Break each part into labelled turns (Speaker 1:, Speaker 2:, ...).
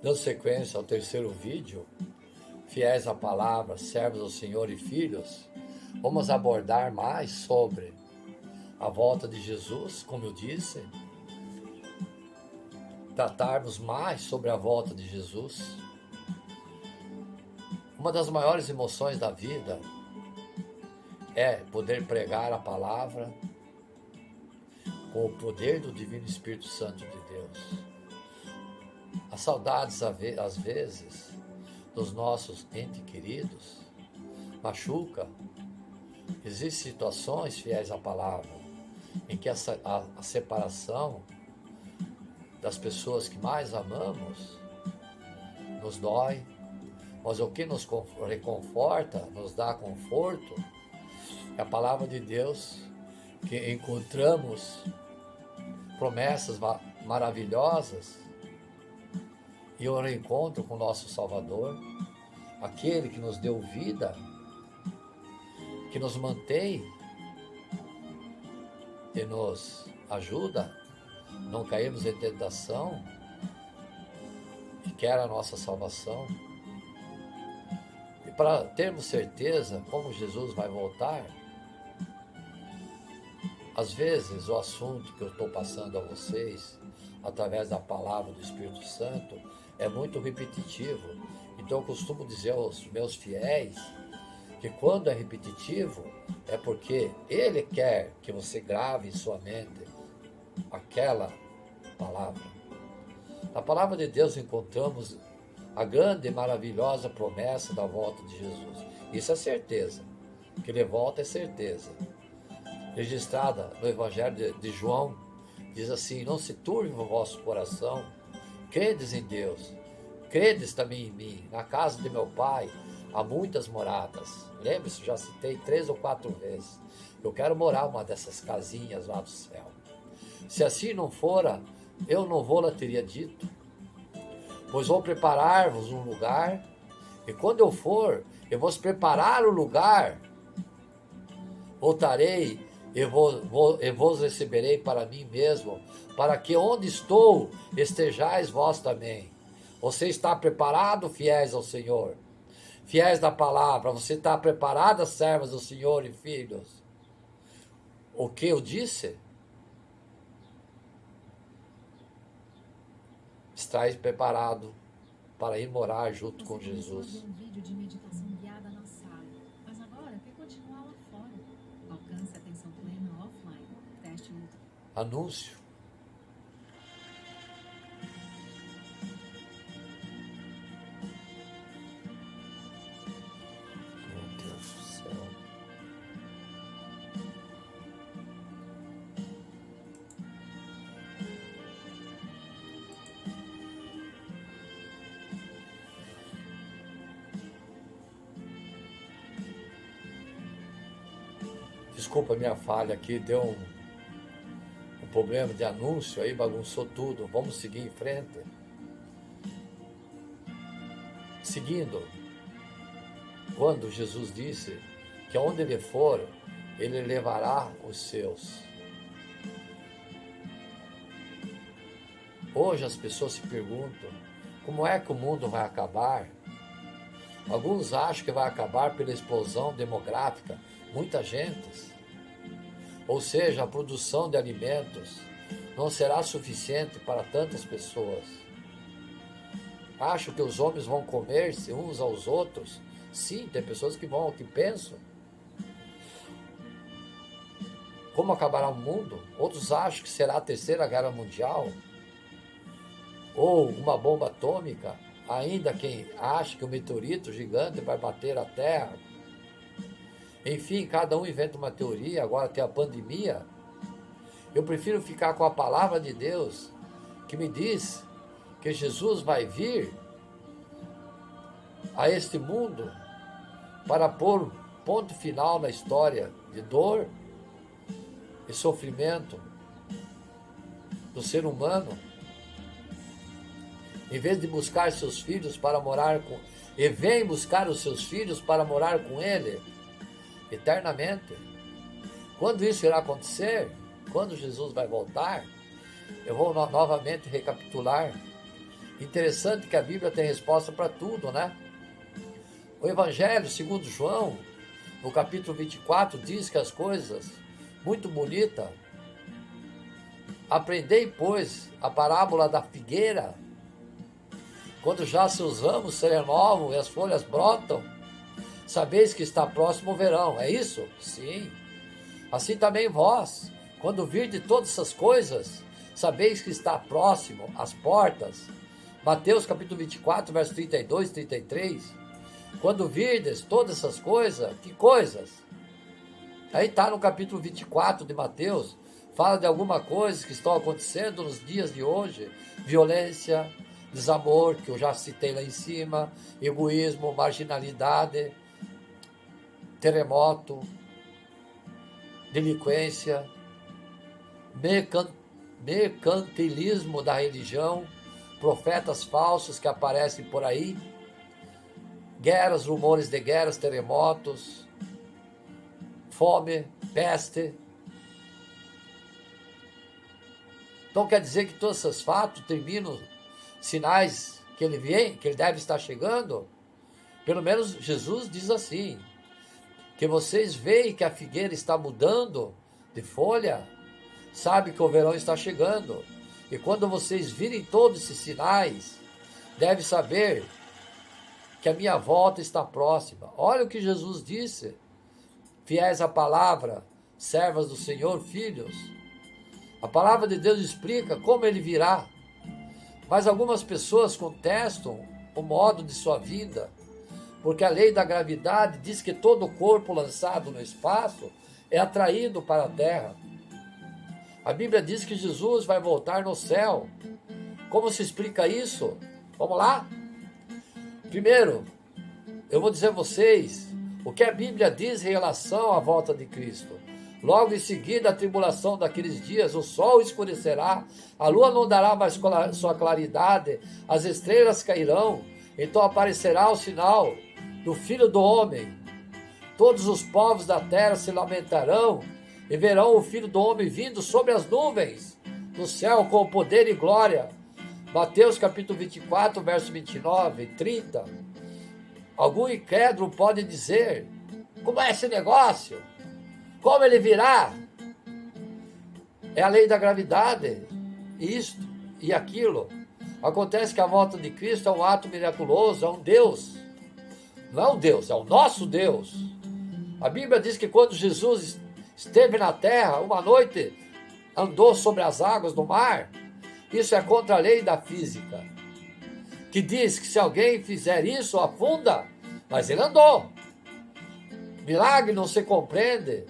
Speaker 1: Dando sequência ao terceiro vídeo, fiéis à palavra, servos ao Senhor e filhos, vamos abordar mais sobre a volta de Jesus, como eu disse, tratarmos mais sobre a volta de Jesus. Uma das maiores emoções da vida é poder pregar a palavra com o poder do Divino Espírito Santo de Deus. As saudades, às vezes, dos nossos entes queridos machuca. Existem situações fiéis à palavra em que a separação das pessoas que mais amamos nos dói, mas o que nos reconforta, nos dá conforto, é a palavra de Deus, que encontramos promessas maravilhosas e o reencontro com o nosso Salvador, aquele que nos deu vida, que nos mantém e nos ajuda a não cairmos em tentação e quer a nossa salvação. E para termos certeza como Jesus vai voltar, às vezes o assunto que eu estou passando a vocês, através da palavra do Espírito Santo, é muito repetitivo. Então eu costumo dizer aos meus fiéis que quando é repetitivo, é porque Ele quer que você grave em sua mente aquela palavra. Na palavra de Deus encontramos a grande e maravilhosa promessa da volta de Jesus. Isso é certeza, que Ele volta é certeza. Registrada no Evangelho de João, diz assim: não se turbe o vosso coração, credes em Deus, credes também em mim. Na casa de meu Pai há muitas moradas. Lembre-se, já citei 3 ou 4 vezes. Eu quero morar uma dessas casinhas lá do céu. Se assim não fora, eu não vou-la teria dito. Pois vou preparar-vos um lugar, e quando eu for, eu vos preparar o lugar, voltarei e vos receberei para mim mesmo, para que onde estou estejais vós também. Você está preparado, fiéis ao Senhor? Fiéis da palavra, você está preparada, servas do Senhor e filhos? O que eu disse? Estais preparado para ir morar junto com Jesus.
Speaker 2: Um vídeo de meditação guiada na sala, mas agora quer continuar lá fora. Alcance a atenção plena offline. Teste 1.
Speaker 1: Anúncio. Meu Deus do céu. Desculpa a minha falha aqui, deu um problema de anúncio aí, bagunçou tudo. Vamos seguir em frente. Seguindo, quando Jesus disse que aonde ele for, ele levará os seus. Hoje as pessoas se perguntam, como é que o mundo vai acabar? Alguns acham que vai acabar pela explosão demográfica, muita gente. Ou seja, a produção de alimentos não será suficiente para tantas pessoas. Acho que os homens vão comer-se uns aos outros. Sim, tem pessoas que pensam. Como acabará o mundo? Outros acham que será a terceira guerra mundial ou uma bomba atômica. Ainda quem acha que o meteorito gigante vai bater a Terra. Enfim, cada um inventa uma teoria. Agora tem a pandemia. Eu prefiro ficar com a palavra de Deus, que me diz que Jesus vai vir a este mundo para pôr ponto final na história de dor e sofrimento do ser humano. Em vez de buscar seus filhos para morar com... E vem buscar os seus filhos para morar com Ele eternamente. Quando isso irá acontecer? Quando Jesus vai voltar? Eu vou novamente recapitular Interessante que a Bíblia tem resposta para tudo, né? O Evangelho, segundo João, no capítulo 24, diz que as coisas, muito bonita. Aprendei, pois, a parábola da figueira, quando já seus ramos se renovam e as folhas brotam, sabeis que está próximo o verão. É isso? Sim. Assim também vós, quando virdes todas essas coisas, sabeis que está próximo as portas. Mateus capítulo 24, verso 32, 33. Quando virdes todas essas coisas, que coisas? Aí está no capítulo 24 de Mateus, fala de alguma coisa que estão acontecendo nos dias de hoje. Violência, desamor, que eu já citei lá em cima, egoísmo, marginalidade, terremoto, delinquência, mercantilismo da religião, profetas falsos que aparecem por aí, guerras, rumores de guerras, terremotos, fome, peste. Então quer dizer que todos esses fatos terminam sinais que ele vem, que ele deve estar chegando? Pelo menos Jesus diz assim, que vocês veem que a figueira está mudando de folha, sabe que o verão está chegando. E quando vocês virem todos esses sinais, deve saber que a minha volta está próxima. Olha o que Jesus disse. Fiéis à palavra, servas do Senhor, filhos. A palavra de Deus explica como ele virá. Mas algumas pessoas contestam o modo de sua vida, porque a lei da gravidade diz que todo corpo lançado no espaço é atraído para a terra. A Bíblia diz que Jesus vai voltar no céu. Como se explica isso? Vamos lá? Primeiro, eu vou dizer a vocês o que a Bíblia diz em relação à volta de Cristo. Logo em seguida, a tribulação daqueles dias, o sol escurecerá, a lua não dará mais sua claridade, as estrelas cairão, então aparecerá o sinal do Filho do Homem. Todos os povos da terra se lamentarão e verão o Filho do Homem vindo sobre as nuvens do céu com poder e glória. Mateus capítulo 24, verso 29 e 30. Algum incrédulo pode dizer, como é esse negócio? Como ele virá? É a lei da gravidade, isto e aquilo. Acontece que a volta de Cristo é um ato miraculoso, é um Deus. Não é um Deus, é o nosso Deus. A Bíblia diz que quando Jesus esteve na terra, uma noite andou sobre as águas do mar. Isso é contra a lei da física, que diz que se alguém fizer isso, afunda. Mas ele andou. Milagre não se compreende.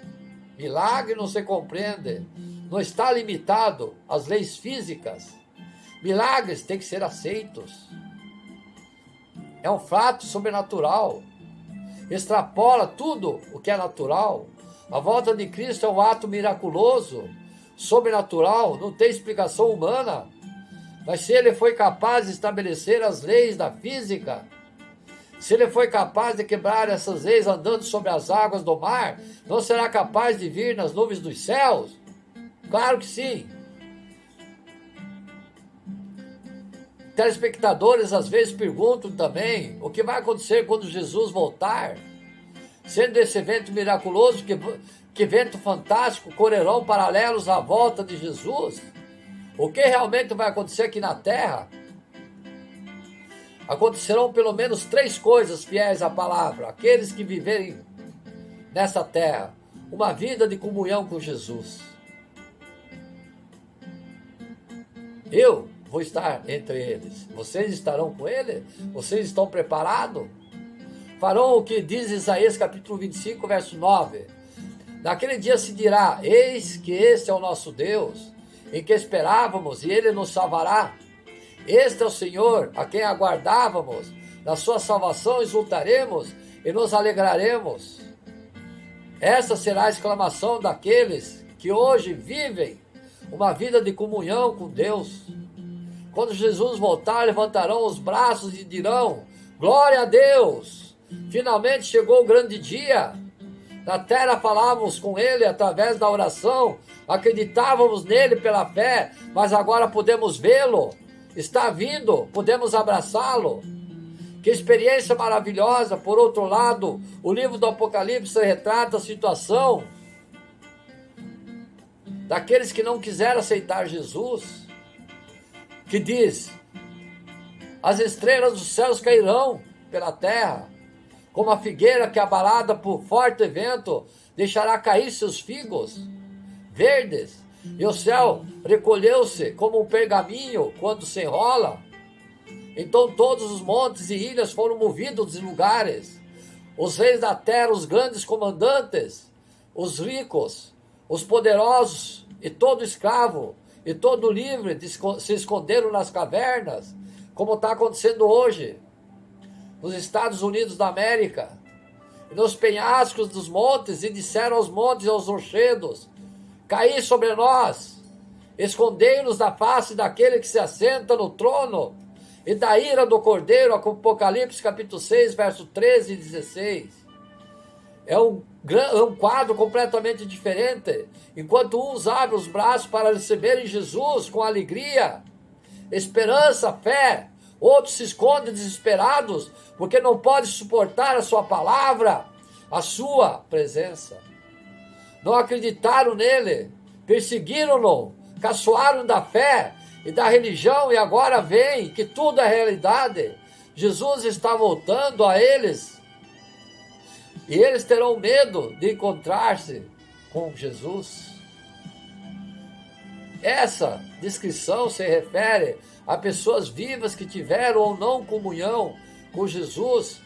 Speaker 1: Milagre não se compreende. Não está limitado às leis físicas. Milagres têm que ser aceitos. É um fato sobrenatural. Extrapola tudo o que é natural. A volta de Cristo é um ato miraculoso, sobrenatural, não tem explicação humana. Mas se ele foi capaz de estabelecer as leis da física, se ele foi capaz de quebrar essas leis andando sobre as águas do mar, não será capaz de vir nas nuvens dos céus? Claro que sim. Telespectadores às vezes perguntam também o que vai acontecer quando Jesus voltar. Sendo esse evento miraculoso, que evento fantástico, correrão paralelos à volta de Jesus? O que realmente vai acontecer aqui na terra? Acontecerão pelo menos 3 coisas fiéis à palavra. Aqueles que viverem nessa terra, uma vida de comunhão com Jesus. Eu vou estar entre eles. Vocês estarão com ele? Vocês estão preparados? Farão o que diz Isaías capítulo 25, verso 9. Naquele dia se dirá, eis que este é o nosso Deus, em que esperávamos, e ele nos salvará. Este é o Senhor, a quem aguardávamos. Na sua salvação exultaremos e nos alegraremos. Essa será a exclamação daqueles que hoje vivem uma vida de comunhão com Deus. Quando Jesus voltar, levantarão os braços e dirão, glória a Deus! Finalmente chegou o grande dia. Na terra falávamos com ele através da oração, acreditávamos nele pela fé, mas agora podemos vê-lo. está vindo, podemos abraçá-lo. Que experiência maravilhosa. Por outro lado, o livro do Apocalipse retrata a situação daqueles que não quiseram aceitar Jesus, que diz: as estrelas dos céus cairão pela terra, como a figueira que, abalada por forte vento, deixará cair seus figos verdes, e o céu recolheu-se como um pergaminho quando se enrola. Então todos os montes e ilhas foram movidos de lugares. Os reis da terra, os grandes comandantes, os ricos, os poderosos e todo escravo e todo livre se esconderam nas cavernas, como está acontecendo hoje nos Estados Unidos da América, e nos penhascos dos montes, e disseram aos montes e aos rochedos: caí sobre nós, escondei-nos da face daquele que se assenta no trono e da ira do Cordeiro. Apocalipse capítulo 6, verso 13 e 16. É um quadro completamente diferente. Enquanto uns abrem os braços para receberem Jesus com alegria, esperança, fé, outros se escondem desesperados porque não podem suportar a sua palavra, a sua presença. Não acreditaram nele, perseguiram-no, caçoaram da fé e da religião, e agora veem que tudo é realidade. Jesus está voltando a eles, e eles terão medo de encontrar-se com Jesus. Essa descrição se refere a pessoas vivas que tiveram ou não comunhão com Jesus.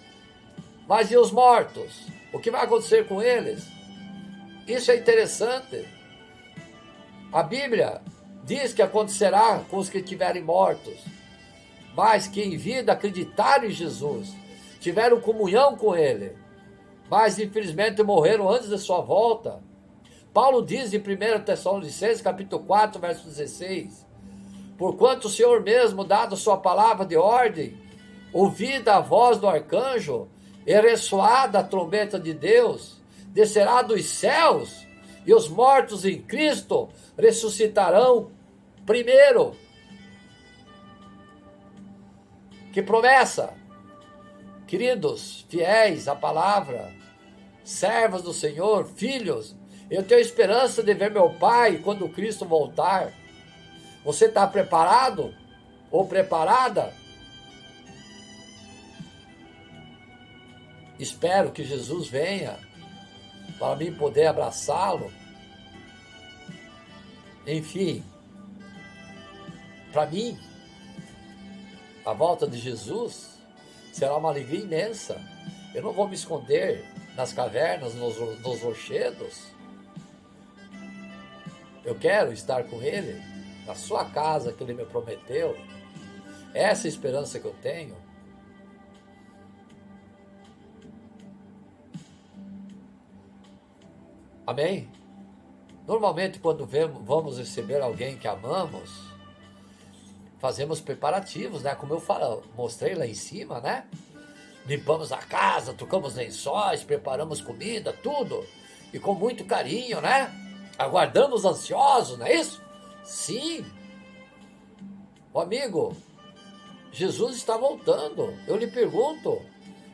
Speaker 1: Mas e os mortos? O que vai acontecer com eles? Isso é interessante. A Bíblia diz que acontecerá com os que estiverem mortos, mas que em vida acreditaram em Jesus, tiveram comunhão com Ele, mas infelizmente morreram antes da sua volta. Paulo diz em 1 Tessalonicenses, capítulo 4, verso 16: porquanto o Senhor mesmo, dado sua palavra de ordem, ouvida a voz do arcanjo, e ressoada a trombeta de Deus, descerá dos céus, e os mortos em Cristo ressuscitarão primeiro. Que promessa! Queridos, fiéis à palavra, servos do Senhor, filhos, eu tenho esperança de ver meu Pai quando Cristo voltar. Você está preparado ou preparada? Espero que Jesus venha para mim poder abraçá-lo. Enfim, para mim, a volta de Jesus será uma alegria imensa. Eu não vou me esconder nas cavernas, nos rochedos. Eu quero estar com Ele na sua casa que Ele me prometeu. Essa é a esperança que eu tenho. Amém? Normalmente, quando vamos receber alguém que amamos, fazemos preparativos, né? Como eu mostrei lá em cima, né? Limpamos a casa, trocamos lençóis, preparamos comida, tudo. E com muito carinho, né? Aguardamos ansiosos, não é isso? Sim. Ô amigo, Jesus está voltando. Eu lhe pergunto,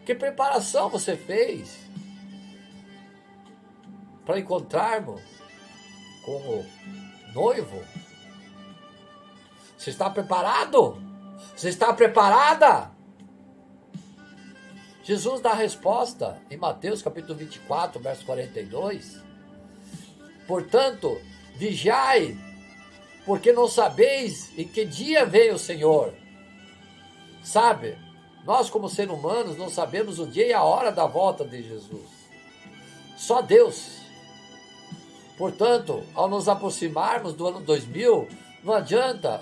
Speaker 1: que preparação você fez para encontrarmos como noivo? Você está preparado? Você está preparada? Jesus dá a resposta em Mateus capítulo 24, verso 42. Portanto, vigiai, porque não sabeis em que dia vem o Senhor. Sabe, nós como seres humanos não sabemos o dia e a hora da volta de Jesus. Só Deus. Portanto, ao nos aproximarmos do ano 2000, não adianta,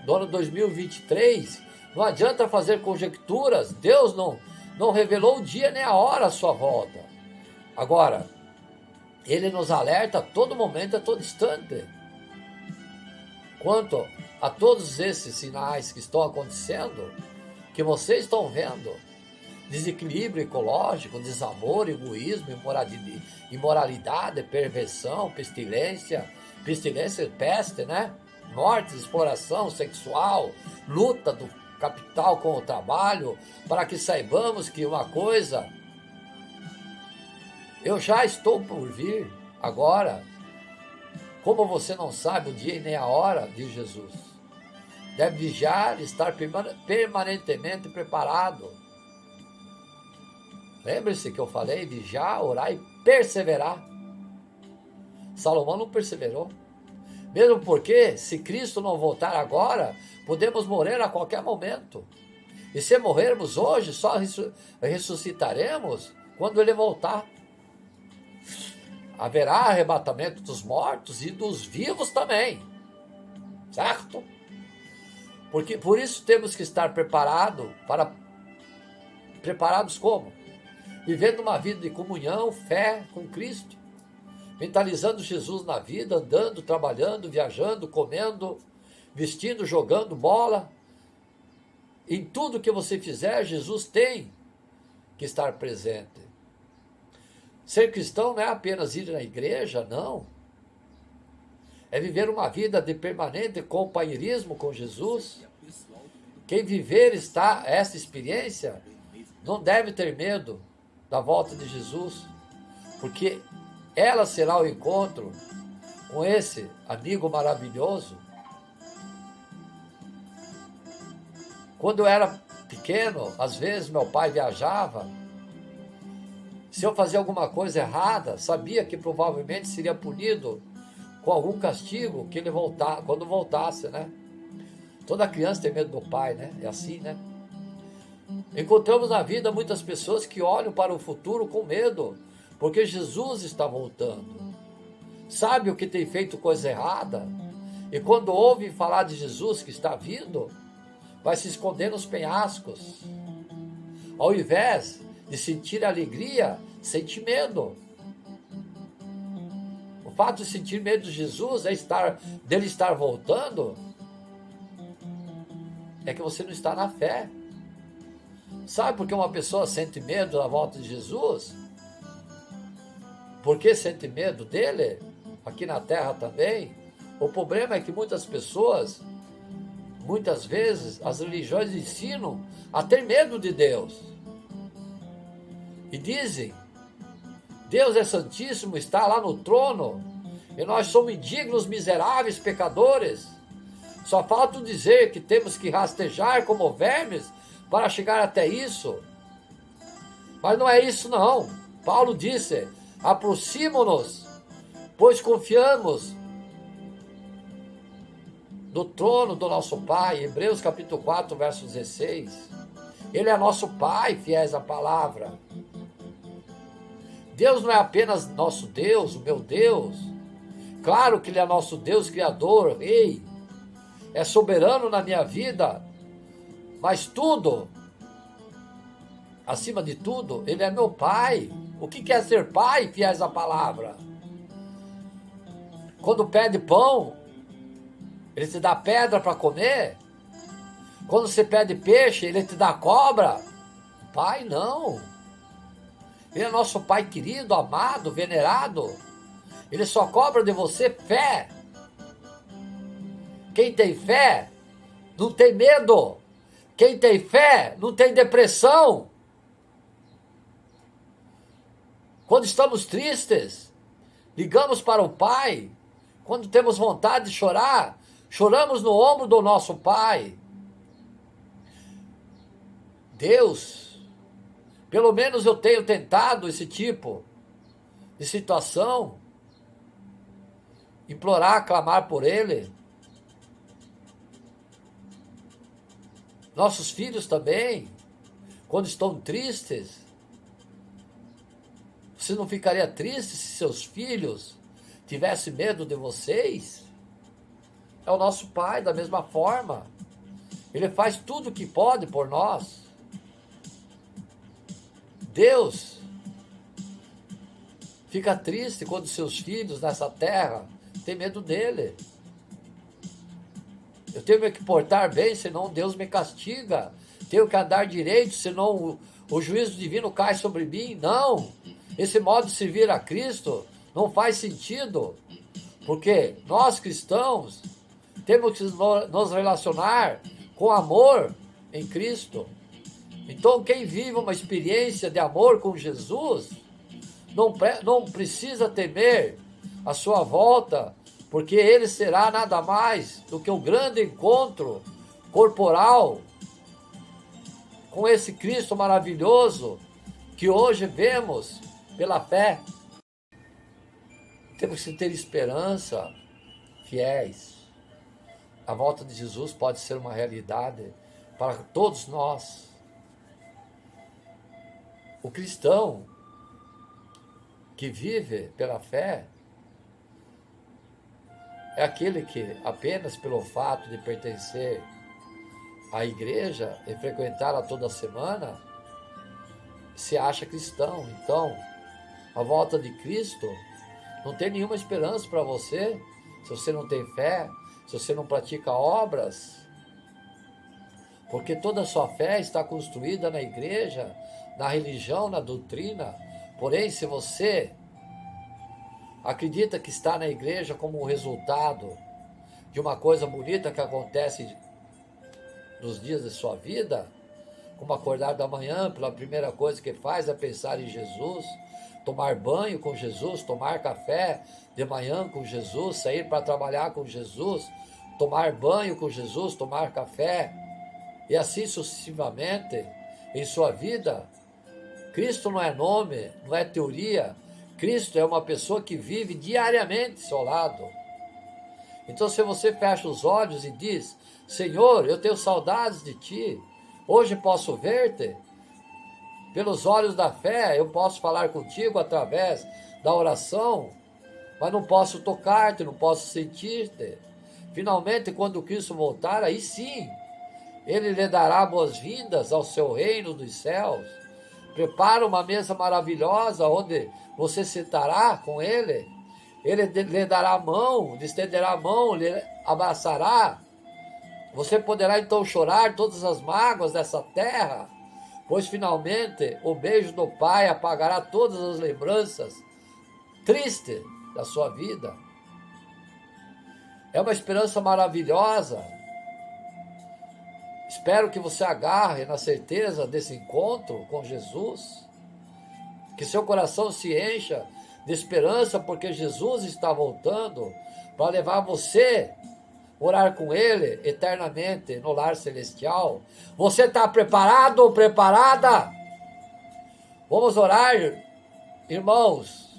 Speaker 1: do ano 2023, não adianta fazer conjecturas. Deus não revelou o dia nem a hora da sua volta. Agora, Ele nos alerta a todo momento, a todo instante. Quanto a todos esses sinais que estão acontecendo, que vocês estão vendo, desequilíbrio ecológico, desamor, egoísmo, imoralidade, perversão, pestilência, peste, né? morte, exploração sexual, luta do capital com o trabalho, para que saibamos que uma coisa, eu já estou por vir agora, como você não sabe o dia e nem a hora, diz Jesus. Deve vigiar, estar permanentemente preparado. Lembre-se que eu falei, vigiar, orar e perseverar. Salomão não perseverou. Mesmo porque, se Cristo não voltar agora, podemos morrer a qualquer momento. E se morrermos hoje, só ressuscitaremos quando Ele voltar. Haverá arrebatamento dos mortos e dos vivos também. Certo? Porque por isso temos que estar preparados como? Vivendo uma vida de comunhão, fé com Cristo. Mentalizando Jesus na vida, andando, trabalhando, viajando, comendo, vestindo, jogando bola. Em tudo que você fizer, Jesus tem que estar presente. Ser cristão não é apenas ir na igreja, não. É viver uma vida de permanente companheirismo com Jesus. Quem viver essa experiência não deve ter medo da volta de Jesus, porque ela será o encontro com esse amigo maravilhoso. Quando eu era pequeno, às vezes meu pai viajava. Se eu fazia alguma coisa errada, sabia que provavelmente seria punido com algum castigo que ele quando voltasse, né? Toda criança tem medo do pai, né? É assim, né? Encontramos na vida muitas pessoas que olham para o futuro com medo, porque Jesus está voltando. Sabe o que tem feito coisa errada? E quando ouve falar de Jesus que está vindo, vai se esconder nos penhascos. Ao invés de sentir alegria, sente medo. O fato de sentir medo de Jesus dele estar voltando, é que você não está na fé. Sabe por que uma pessoa sente medo da volta de Jesus? Por que sente medo dele? Aqui na terra também. O problema é que muitas pessoas, muitas vezes, as religiões ensinam a ter medo de Deus. E dizem, Deus é santíssimo, está lá no trono, e nós somos indignos, miseráveis, pecadores. Só falta dizer que temos que rastejar como vermes para chegar até isso. Mas não é isso não. Paulo disse, aproximo-nos, pois confiamos no trono do nosso Pai. Hebreus capítulo 4, verso 16. Ele é nosso Pai, fiéis à palavra. Deus não é apenas nosso Deus, o meu Deus. Claro que Ele é nosso Deus, Criador, Rei. É soberano na minha vida. Mas tudo, acima de tudo, Ele é meu Pai. O que é ser pai, fiéis à palavra? Quando pede pão, Ele te dá pedra para comer? Quando você pede peixe, Ele te dá cobra? Pai, não. Ele é nosso Pai querido, amado, venerado. Ele só cobra de você fé. Quem tem fé não tem medo. Quem tem fé não tem depressão. Quando estamos tristes, ligamos para o Pai. Quando temos vontade de chorar, choramos no ombro do nosso Pai. Deus, pelo menos eu tenho tentado esse tipo de situação, implorar, clamar por Ele. Nossos filhos também, quando estão tristes, você não ficaria triste se seus filhos tivessem medo de vocês? É o nosso Pai, da mesma forma. Ele faz tudo o que pode por nós. Deus fica triste quando seus filhos nessa terra têm medo dele. Eu tenho que portar bem, senão Deus me castiga. Tenho que andar direito, senão o juízo divino cai sobre mim. Não! Esse modo de servir a Cristo não faz sentido. Porque nós cristãos Temos que nos relacionar com amor em Cristo. Então, quem vive uma experiência de amor com Jesus, não precisa temer a sua volta, porque ele será nada mais do que um grande encontro corporal com esse Cristo maravilhoso que hoje vemos pela fé. Temos que ter esperança, fiéis. A volta de Jesus pode ser uma realidade para todos nós. O cristão que vive pela fé é aquele que, apenas pelo fato de pertencer à igreja e frequentá-la toda semana, se acha cristão. Então, a volta de Cristo não tem nenhuma esperança para você, se você não tem fé, se você não pratica obras, porque toda a sua fé está construída na igreja, na religião, na doutrina. Porém, se você acredita que está na igreja como um resultado de uma coisa bonita que acontece nos dias de sua vida, como acordar da manhã, pela primeira coisa que faz é pensar em Jesus, tomar banho com Jesus, tomar café de manhã com Jesus, sair para trabalhar com Jesus, tomar banho com Jesus, tomar café, e assim sucessivamente em sua vida. Cristo não é nome, não é teoria. Cristo é uma pessoa que vive diariamente ao seu lado. Então, se você fecha os olhos e diz: Senhor, eu tenho saudades de Ti, hoje posso ver-te, pelos olhos da fé, eu posso falar contigo através da oração, mas não posso tocar-te, não posso sentir-te. Finalmente, quando Cristo voltar, aí sim, Ele lhe dará boas-vindas ao seu reino dos céus. Prepara uma mesa maravilhosa onde você sentará com Ele. Ele lhe dará a mão, lhe estenderá a mão, lhe abraçará. Você poderá então chorar todas as mágoas dessa terra, pois finalmente o beijo do Pai apagará todas as lembranças tristes da sua vida. É uma esperança maravilhosa. Espero que você agarre na certeza desse encontro com Jesus, que seu coração se encha de esperança, porque Jesus está voltando para levar você a orar com Ele eternamente no lar celestial. Você está preparado ou preparada? Vamos orar, irmãos.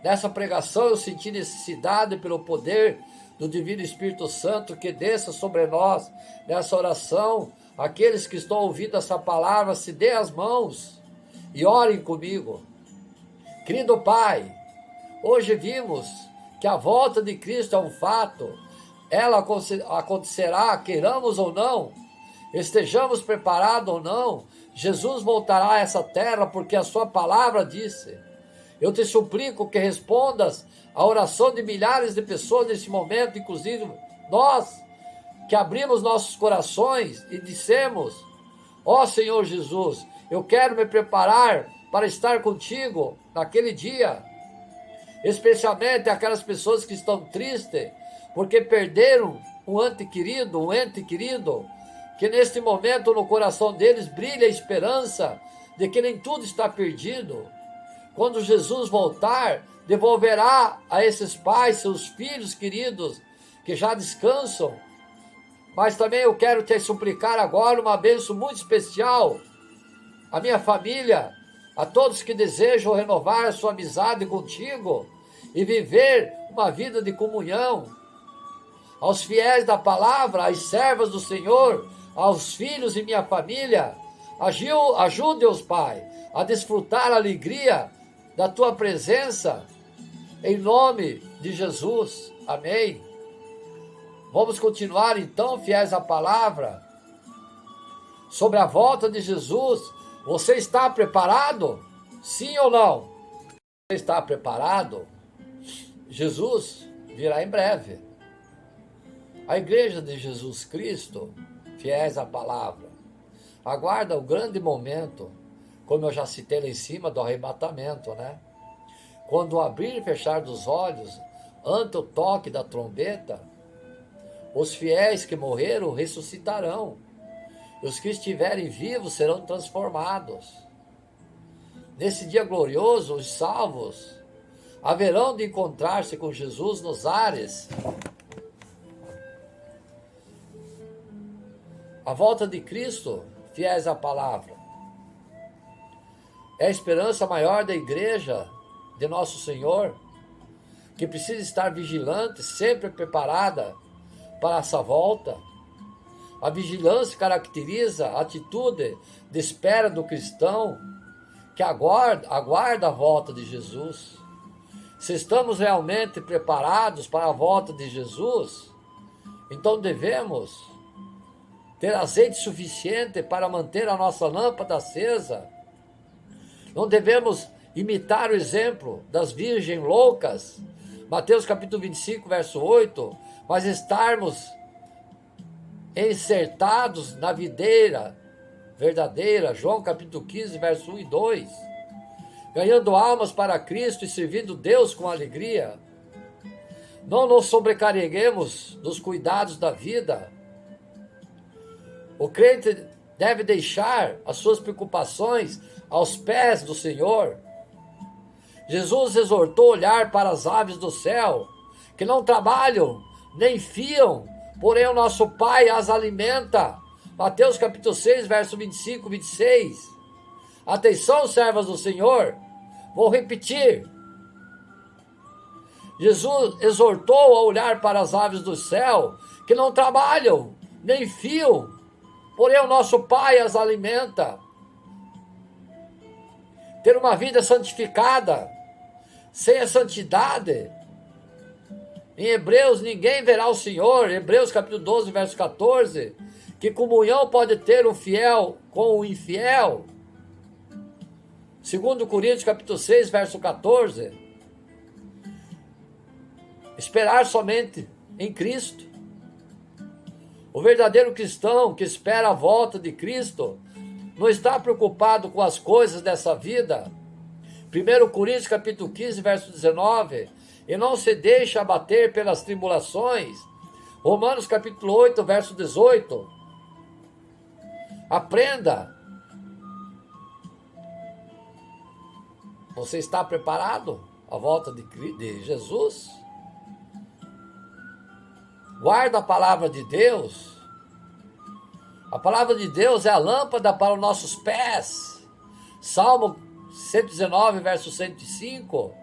Speaker 1: Nessa pregação eu senti necessidade pelo poder do Divino Espírito Santo que desça sobre nós nessa oração. Aqueles que estão ouvindo essa palavra, se dê as mãos e orem comigo. Querido Pai, hoje vimos que a volta de Cristo é um fato. Ela acontecerá, queiramos ou não, estejamos preparados ou não. Jesus voltará a essa terra porque a sua palavra disse. Eu te suplico que respondas a oração de milhares de pessoas nesse momento, inclusive nós, que abrimos nossos corações e dissemos: ó Senhor Jesus, eu quero me preparar para estar contigo naquele dia. Especialmente aquelas pessoas que estão tristes porque perderam um ente querido, que neste momento no coração deles brilha a esperança de que nem tudo está perdido. Quando Jesus voltar, devolverá a esses pais, seus filhos queridos, que já descansam. Mas também eu quero te suplicar agora uma bênção muito especial à minha família, a todos que desejam renovar a sua amizade contigo e viver uma vida de comunhão, aos fiéis da palavra, às servas do Senhor, aos filhos e minha família. Ajude-os, Pai, a desfrutar a alegria da tua presença, em nome de Jesus. Amém. Vamos continuar então, fiéis à palavra, sobre a volta de Jesus. Você está preparado? Sim ou não? Você está preparado? Jesus virá em breve. A igreja de Jesus Cristo, fiéis à palavra, aguarda o grande momento, como eu já citei lá em cima, do arrebatamento, né? Quando o abrir e fechar dos olhos, ante o toque da trombeta, Os fiéis que morreram ressuscitarão. E os que estiverem vivos serão transformados. Nesse dia glorioso, os salvos haverão de encontrar-se com Jesus nos ares. A volta de Cristo, fiéis à palavra, é a esperança maior da igreja de nosso Senhor, que precisa estar vigilante, sempre preparada para essa volta. A vigilância caracteriza a atitude de espera do cristão que aguarda a volta de Jesus. Se estamos realmente preparados para a volta de Jesus, então devemos ter azeite suficiente para manter a nossa lâmpada acesa. Não devemos imitar o exemplo das virgens loucas, Mateus capítulo 25, verso 8, mas estarmos encertados na videira verdadeira, João capítulo 15, verso 1 e 2, ganhando almas para Cristo e servindo Deus com alegria. Não nos sobrecarreguemos dos cuidados da vida. O crente deve deixar as suas preocupações aos pés do Senhor. Jesus exortou a olhar para as aves do céu, que não trabalham, nem fiam, porém o nosso Pai as alimenta. Mateus capítulo 6, verso 25 e 26. Atenção, servas do Senhor, vou repetir. Jesus exortou a olhar para as aves do céu, que não trabalham, nem fiam, porém o nosso Pai as alimenta. Ter uma vida santificada, sem a santidade. Em Hebreus, ninguém verá o Senhor. Hebreus capítulo 12, verso 14. Que comunhão pode ter o fiel com o infiel? 2 Coríntios capítulo 6, verso 14. Esperar somente em Cristo. O verdadeiro cristão que espera a volta de Cristo não está preocupado com as coisas dessa vida. 1 Coríntios capítulo 15, verso 19. E não se deixa abater pelas tribulações. Romanos capítulo 8, verso 18. Aprenda. Você está preparado à volta de Jesus? Guarda a palavra de Deus. A palavra de Deus é a lâmpada para os nossos pés. Salmo 119, verso 105.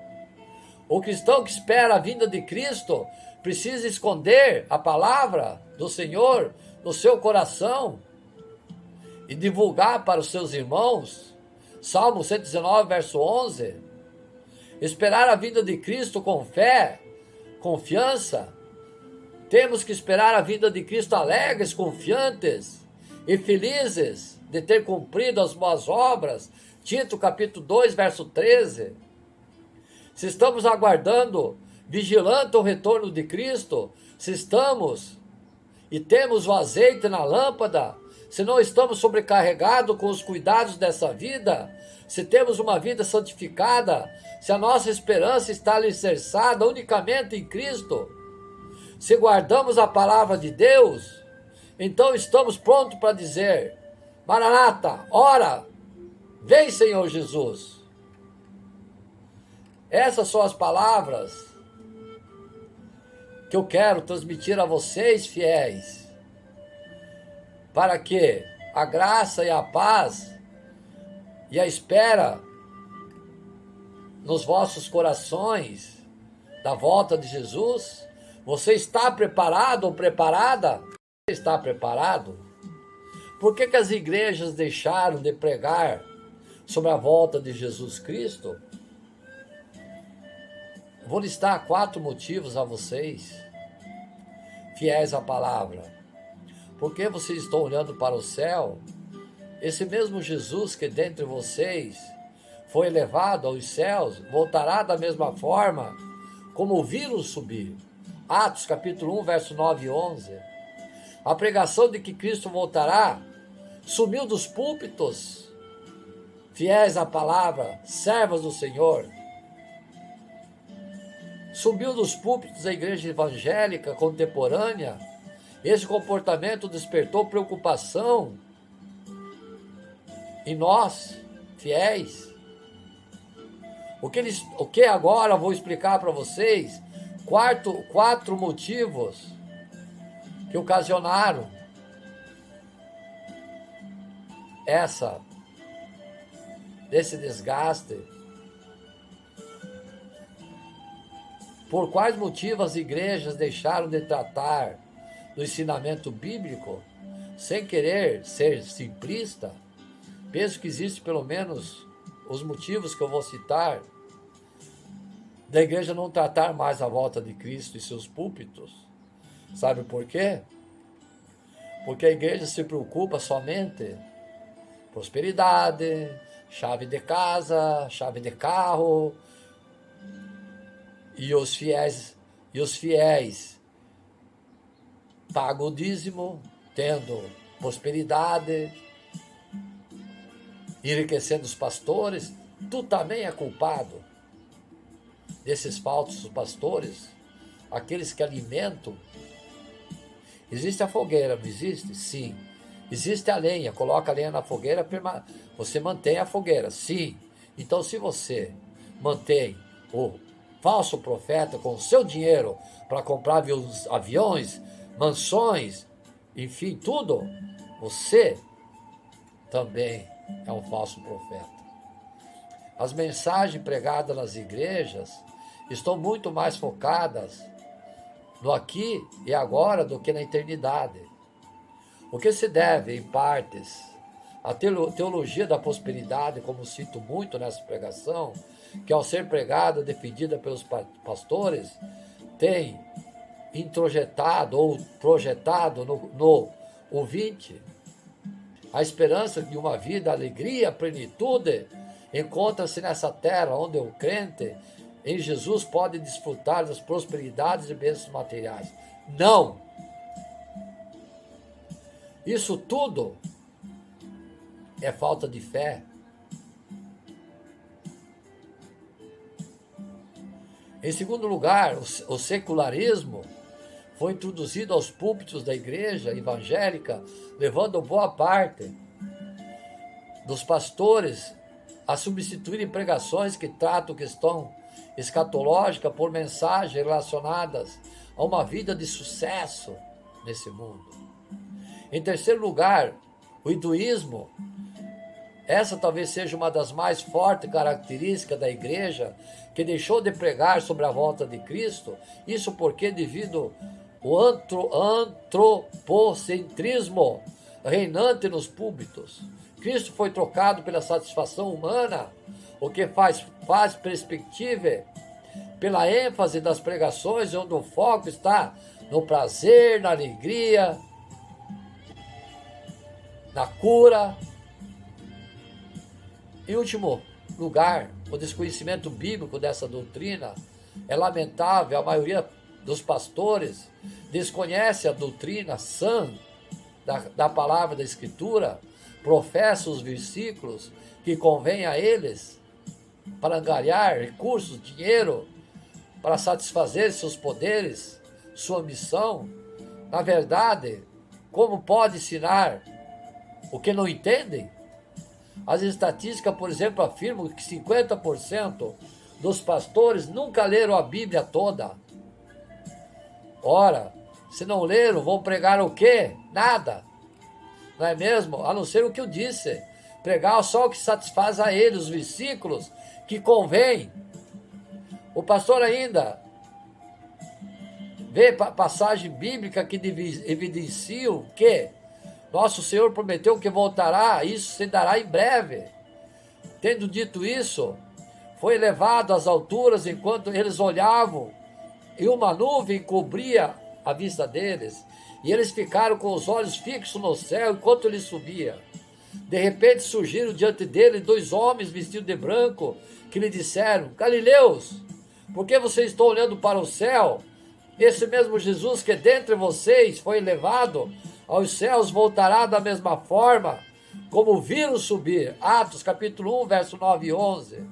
Speaker 1: O cristão que espera a vinda de Cristo precisa esconder a palavra do Senhor no seu coração e divulgar para os seus irmãos. Salmo 119, verso 11. Esperar a vinda de Cristo com fé, confiança. Temos que esperar a vinda de Cristo alegres, confiantes e felizes de ter cumprido as boas obras. Tito capítulo 2, verso 13. Se estamos aguardando, vigilando o retorno de Cristo, se estamos e temos o azeite na lâmpada, se não estamos sobrecarregados com os cuidados dessa vida, se temos uma vida santificada, se a nossa esperança está alicerçada unicamente em Cristo, se guardamos a palavra de Deus, então estamos prontos para dizer: Maranata, ora, vem Senhor Jesus. Essas são as palavras que eu quero transmitir a vocês, fiéis, para que a graça e a paz e a espera nos vossos corações da volta de Jesus. Você está preparado ou preparada? Você está preparado? Por que as igrejas deixaram de pregar sobre a volta de Jesus Cristo? Vou listar 4 motivos a vocês, fiéis à palavra. Porque vocês estão olhando para o céu? Esse mesmo Jesus que dentre vocês foi elevado aos céus, voltará da mesma forma como viram subir. Atos capítulo 1, verso 9 e 11. A pregação de que Cristo voltará sumiu dos púlpitos. Fiéis à palavra, servas do Senhor. Subiu dos púlpitos da igreja evangélica contemporânea Esse comportamento despertou preocupação em nós, fiéis. O que agora eu vou explicar para vocês, quatro motivos que ocasionaram desse desgaste. Por quais motivos as igrejas deixaram de tratar do ensinamento bíblico, sem querer ser simplista? Penso que existe pelo menos os motivos que eu vou citar da igreja não tratar mais a volta de Cristo em seus púlpitos. Sabe por quê? Porque a igreja se preocupa somente com prosperidade, chave de casa, chave de carro, e os fiéis pagam o dízimo, tendo prosperidade, enriquecendo os pastores. Tu também é culpado desses falsos pastores, aqueles que alimentam. Existe a fogueira, não existe? Sim. Existe a lenha, coloca a lenha na fogueira, você mantém a fogueira, sim. Então, se você mantém o falso profeta com o seu dinheiro para comprar aviões, mansões, enfim, tudo, você também é um falso profeta. As mensagens pregadas nas igrejas estão muito mais focadas no aqui e agora do que na eternidade. O que se deve, em partes, à teologia da prosperidade, como cito muito nessa pregação, que ao ser pregada, defendida pelos pastores, tem introjetado ou projetado no ouvinte a esperança de uma vida, alegria, plenitude, encontra-se nessa terra onde o crente em Jesus pode desfrutar das prosperidades e bênçãos materiais. Não! Isso tudo é falta de fé. Em segundo lugar, o secularismo foi introduzido aos púlpitos da igreja evangélica, levando boa parte dos pastores a substituírem pregações que tratam questão escatológica por mensagens relacionadas a uma vida de sucesso nesse mundo. Em terceiro lugar, o hinduísmo. Essa talvez seja uma das mais fortes características da igreja, que deixou de pregar sobre a volta de Cristo. Isso porque, devido ao antropocentrismo reinante nos púlpitos, Cristo foi trocado pela satisfação humana, o que faz perspectiva pela ênfase das pregações, onde o foco está no prazer, na alegria, na cura. Em último lugar, o desconhecimento bíblico dessa doutrina é lamentável. A maioria dos pastores desconhece a doutrina sã da palavra da Escritura, professa os versículos que convém a eles para angariar recursos, dinheiro, para satisfazer seus poderes, sua missão. Na verdade, como pode ensinar o que não entendem? As estatísticas, por exemplo, afirmam que 50% dos pastores nunca leram a Bíblia toda. Ora, se não leram, vão pregar o quê? Nada. Não é mesmo? A não ser o que eu disse. Pregar só o que satisfaz a eles, os versículos que convém. O pastor ainda vê passagem bíblica que evidenciam que nosso Senhor prometeu que voltará, isso se dará em breve. Tendo dito isso, foi elevado às alturas enquanto eles olhavam, e uma nuvem cobria a vista deles, e eles ficaram com os olhos fixos no céu enquanto ele subia. De repente surgiram diante dele 2 homens vestidos de branco, que lhe disseram: Galileus, por que vocês estão olhando para o céu? Esse mesmo Jesus que dentre vocês foi elevado aos céus voltará da mesma forma como viram subir. Atos capítulo 1, verso 9 e 11.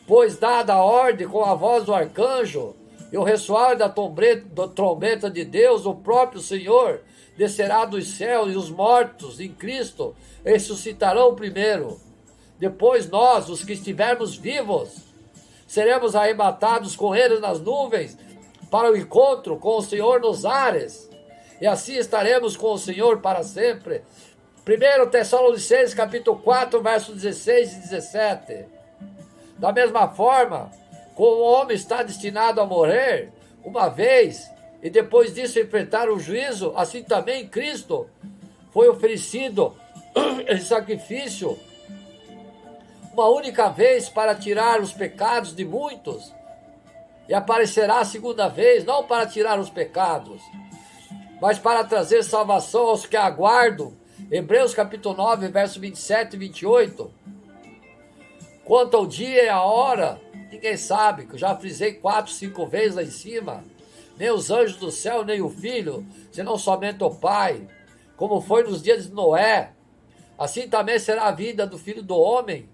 Speaker 1: Pois dada a ordem com a voz do arcanjo, E o ressoar da trombeta de Deus, o próprio Senhor, descerá dos céus, e os mortos em Cristo ressuscitarão primeiro. Depois nós, os que estivermos vivos, seremos arrebatados com eles nas nuvens para o encontro com o Senhor nos ares. E assim estaremos com o Senhor para sempre. 1 Tessalonicenses capítulo 4, versos 16 e 17. Da mesma forma, como o homem está destinado a morrer uma vez e depois disso enfrentar o juízo, assim também Cristo foi oferecido em sacrifício uma única vez para tirar os pecados de muitos, e aparecerá a segunda vez, não para tirar os pecados, mas para trazer salvação aos que aguardam. Hebreus capítulo 9, versos 27 e 28. Quanto ao dia e a hora, ninguém sabe, que eu já frisei 4, 5 vezes lá em cima. Nem os anjos do céu, nem o Filho, senão somente o Pai. Como foi nos dias de Noé, assim também será a vida do Filho do Homem.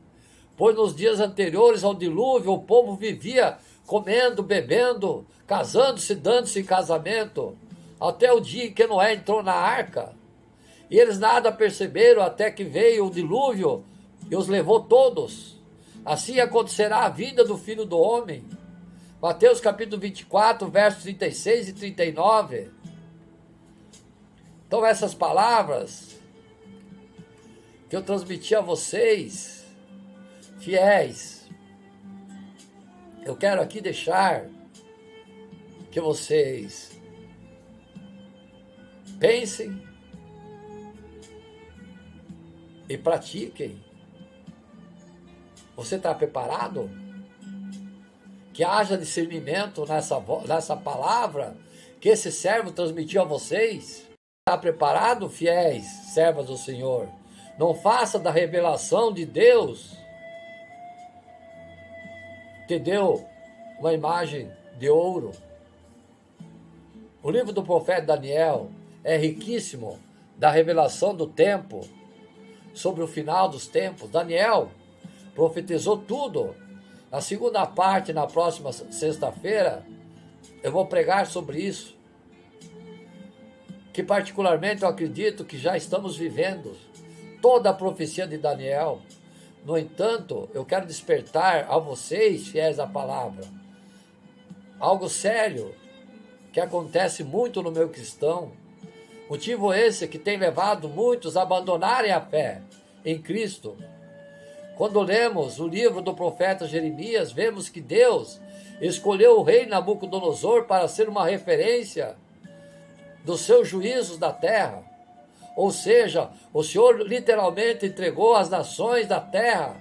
Speaker 1: Pois nos dias anteriores ao dilúvio, o povo vivia comendo, bebendo, casando-se, dando-se em casamento, até o dia em que Noé entrou na arca. E eles nada perceberam até que veio o dilúvio e os levou todos. Assim acontecerá a vida do Filho do Homem. Mateus capítulo 24, versos 36 e 39. Então essas palavras que eu transmiti a vocês, fiéis, eu quero aqui deixar que vocês pensem e pratiquem. Você está preparado? Que haja discernimento nessa palavra que esse servo transmitiu a vocês. Está preparado, fiéis, servas do Senhor? Não faça da revelação de Deus, te deu uma imagem de ouro. O livro do profeta Daniel é riquíssimo da revelação do tempo, sobre o final dos tempos. Daniel profetizou tudo. Na segunda parte, na próxima sexta-feira, eu vou pregar sobre isso, que particularmente eu acredito que já estamos vivendo toda a profecia de Daniel. No entanto, eu quero despertar a vocês, fiéis à palavra, algo sério que acontece muito no meio cristão. Motivo esse que tem levado muitos a abandonarem a fé em Cristo. Quando lemos o livro do profeta Jeremias, vemos que Deus escolheu o rei Nabucodonosor para ser uma referência dos seus juízos da terra. Ou seja, o Senhor literalmente entregou às nações da terra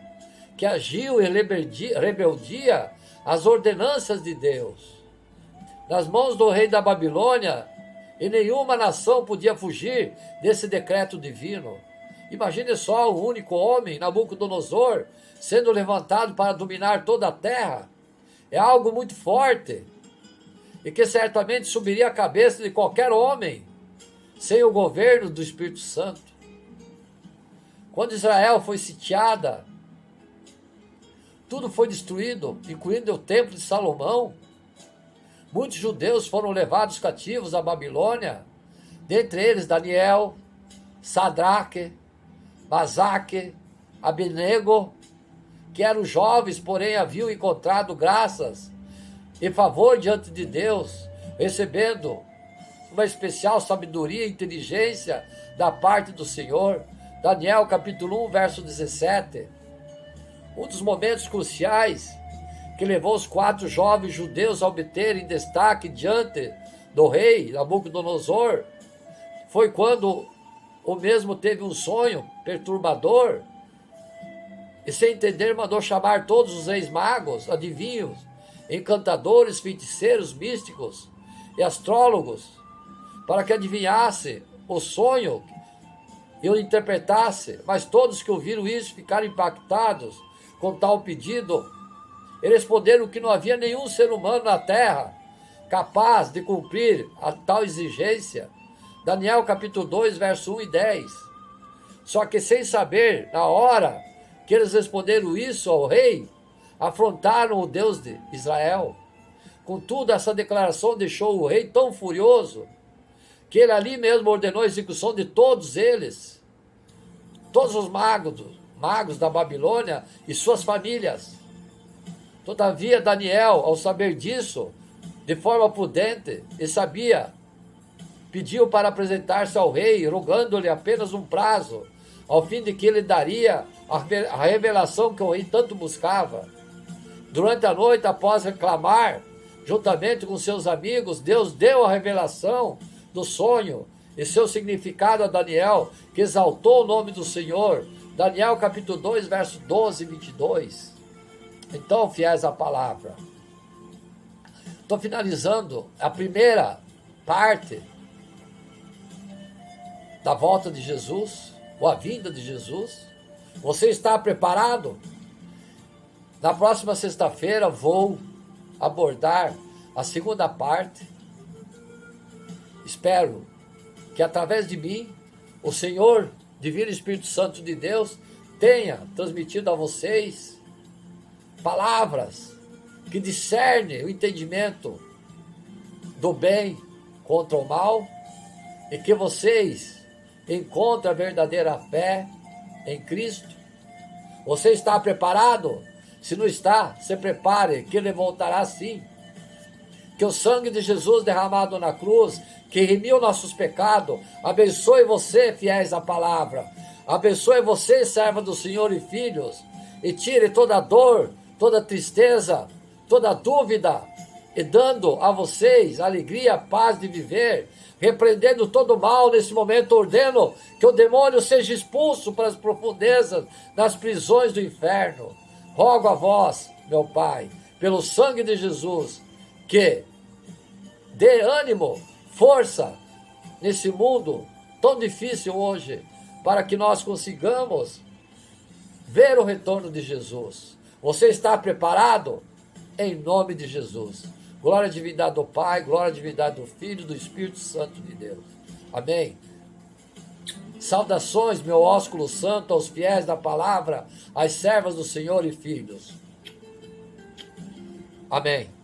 Speaker 1: que agiu em rebeldia às ordenanças de Deus, nas mãos do rei da Babilônia, e nenhuma nação podia fugir desse decreto divino. Imagine só o único homem, Nabucodonosor, sendo levantado para dominar toda a terra. É algo muito forte e que certamente subiria a cabeça de qualquer homem sem o governo do Espírito Santo. Quando Israel foi sitiada, tudo foi destruído, incluindo o templo de Salomão. Muitos judeus foram levados cativos à Babilônia, dentre eles Daniel, Sadraque, Mesaque, Abednego, que eram jovens, porém haviam encontrado graças e favor diante de Deus, recebendo uma especial sabedoria e inteligência da parte do Senhor. Daniel capítulo 1, verso 17. Um dos momentos cruciais que levou os 4 jovens judeus a obterem destaque diante do rei Nabucodonosor foi quando o mesmo teve um sonho perturbador e, sem entender, mandou chamar todos os reis magos, adivinhos, encantadores, feiticeiros, místicos e astrólogos para que adivinhasse o sonho e o interpretasse. Mas todos que ouviram isso ficaram impactados com tal pedido e responderam que não havia nenhum ser humano na terra capaz de cumprir a tal exigência. Daniel capítulo 2, verso 1 e 10. Só que sem saber, na hora que eles responderam isso ao rei, afrontaram o Deus de Israel. Contudo, essa declaração deixou o rei tão furioso que ele ali mesmo ordenou a execução de todos eles, todos os magos da Babilônia e suas famílias. Todavia, Daniel, ao saber disso, de forma prudente, e sabia, pediu para apresentar-se ao rei, rogando-lhe apenas um prazo, ao fim de que ele daria a revelação que o rei tanto buscava. Durante a noite, após reclamar, juntamente com seus amigos, Deus deu a revelação do sonho e seu significado a Daniel, que exaltou o nome do Senhor. Daniel capítulo 2, verso 12 e 22. Então, fiéis à palavra. Estou finalizando a primeira parte da volta de Jesus, ou a vinda de Jesus. Você está preparado? Na próxima sexta-feira vou abordar a segunda parte. Espero que através de mim, o Senhor, Divino Espírito Santo de Deus, tenha transmitido a vocês palavras que discernem o entendimento do bem contra o mal e que vocês encontrem a verdadeira fé em Cristo. Você está preparado? Se não está, se prepare, que ele voltará sim. Que o sangue de Jesus derramado na cruz, que remiu nossos pecados, abençoe você, fiéis à palavra. Abençoe você, serva do Senhor e filhos, e tire toda dor, toda tristeza, toda dúvida, e dando a vocês alegria, paz de viver, repreendendo todo mal nesse momento, ordeno que o demônio seja expulso para as profundezas das prisões do inferno. Rogo a vós, meu Pai, pelo sangue de Jesus, que dê ânimo, força nesse mundo tão difícil hoje, para que nós consigamos ver o retorno de Jesus. Você está preparado? Em nome de Jesus. Glória à divindade do Pai, glória à divindade do Filho e do Espírito Santo de Deus. Amém. Saudações, meu ósculo santo, aos fiéis da palavra, às servas do Senhor e filhos. Amém.